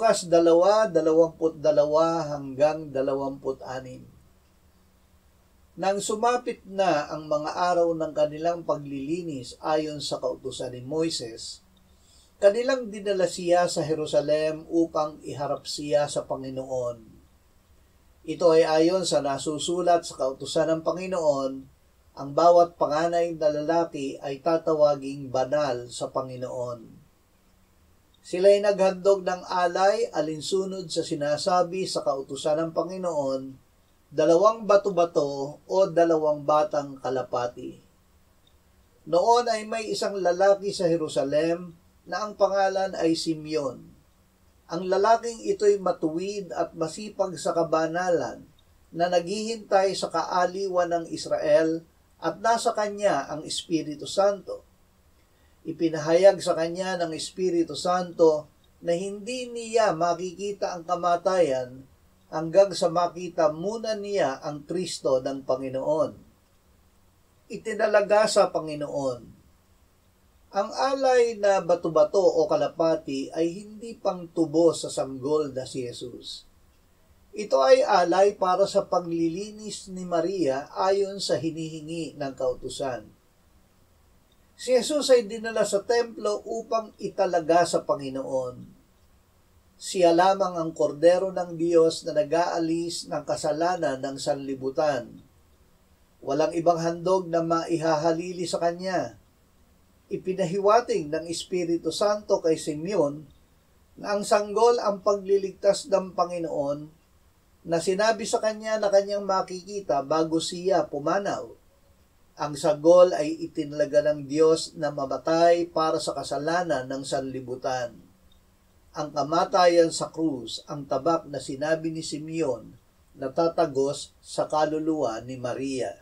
Lukas 2:22 hanggang 26. Nang sumapit na ang mga araw ng kanilang paglilinis ayon sa kautusan ni Moises, kanilang dinala siya sa Jerusalem upang iharap siya sa Panginoon. Ito ay ayon sa nasusulat sa kautusan ng Panginoon, ang bawat panganay na lalaki ay tatawaging banal sa Panginoon. Sila'y naghandog ng alay alinsunod sa sinasabi sa kautusan ng Panginoon, 2 bato-bato o 2 batang kalapati. Noon ay may isang lalaki sa Jerusalem na ang pangalan ay Simeon. Ang lalaking ito'y matuwid at masipag sa kabanalan na naghihintay sa kaaliwan ng Israel at nasa kanya ang Espiritu Santo. Ipinahayag sa kanya ng Espiritu Santo na hindi niya makikita ang kamatayan hanggang sa makita muna niya ang Kristo ng Panginoon. Itinalaga sa Panginoon. Ang alay na bato-bato o kalapati ay hindi pang tubo sa sanggol na si Jesus. Ito ay alay para sa paglilinis ni Maria ayon sa hinihingi ng kautusan. Si Jesus ay dinala sa templo upang italaga sa Panginoon. Siya lamang ang kordero ng Diyos na nag-aalis ng kasalanan ng sanlibutan. Walang ibang handog na maihahalili sa kanya. Ipinahiwatig ng Espiritu Santo kay Simeon na ang sanggol ang pagliligtas ng Panginoon na sinabi sa kanya na kanyang makikita bago siya pumanaw. Ang sanggol ay itinalaga ng Diyos na mamatay para sa kasalanan ng sanlibutan. Ang kamatayan sa krus, ang tabak na sinabi ni Simeon na tatagos sa kaluluwa ni Maria.